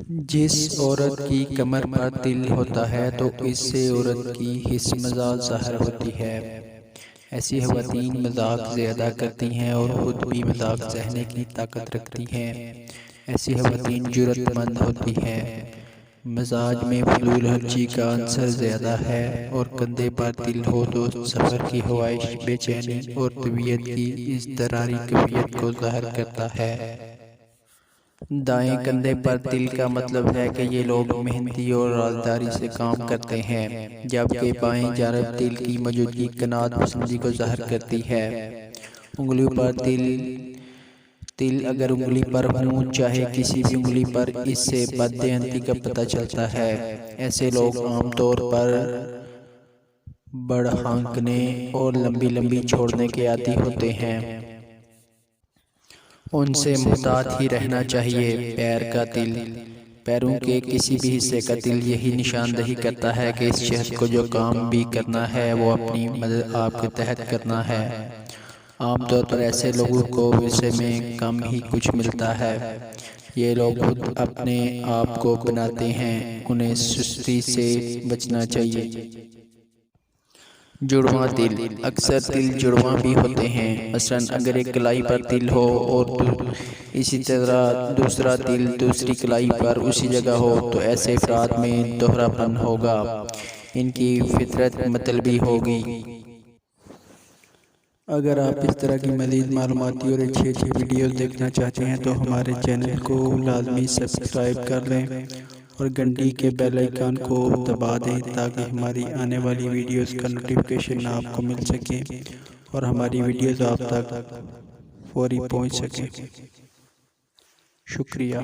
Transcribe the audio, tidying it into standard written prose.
जिस औरत की कमर पर तिल होता है तो इससे औरत की हिस्स-मज़ाक ज़ाहिर होती है। ऐसी ख़वातीन मज़ाक ज़्यादा करती हैं और ख़ुद भी मज़ाक सहने की ताकत रखती हैं। ऐसी ख़वातीन जुर्रतमंद होती हैं। मिजाज में फजूलखर्ची का अंसर ज़्यादा है और कंधे पर तिल हो तो सफ़र की ख्वाहिश, बेचैनी और तबीयत की इज़्तिरारी कैफियत को ज़ाहिर करता है। दाएं कंधे पर तिल का मतलब है कि ये लोग मेहनती और राजदारी से काम करते हैं, जबकि बाएं जानब तिल की मौजूदगी कनात पसंदी को ज़ाहिर करती है। उंगलियों पर तिल तिल अगर उंगली पर हों, चाहे किसी भी उंगली पर, इससे बददेहनती का पता चलता है। ऐसे लोग आमतौर पर बढ़हांकने और लंबी लंबी छोड़ने के आदी होते हैं। उनसे मुहतात ही रहना चाहिए। पैर का तिल, पैरों के किसी भी हिस्से का तिल यही निशानदही करता है कि इस शख्स को जो काम भी करना है वो अपनी मदद आपके तहत करना है। आमतौर पर ऐसे लोगों को विरसे में कम ही कुछ मिलता है। ये लोग खुद अपने आप को बनाते हैं, उन्हें सुस्ती से बचना चाहिए। जुड़वां तिल, अक्सर तिल जुड़वां भी होते हैं। मसलन अगर एक कलाई पर तिल हो और इसी तरह दूसरा तिल दूसरी कलाई पर उसी जगह हो तो ऐसे अफराद में दोहरापन होगा, इनकी फितरत मतलबी होगी। अगर आप इस तरह की मज़ीद मालूमाती और अच्छी अच्छी वीडियोज़ देखना चाहते हैं तो हमारे चैनल को लाजमी सब्सक्राइब कर लें और घंटी के बेल आइकन को दबा दें ताकि हमारी आने वाली वीडियोस का नोटिफिकेशन आपको मिल सके और हमारी वीडियोस आप तक फौरी पहुंच सके। शुक्रिया।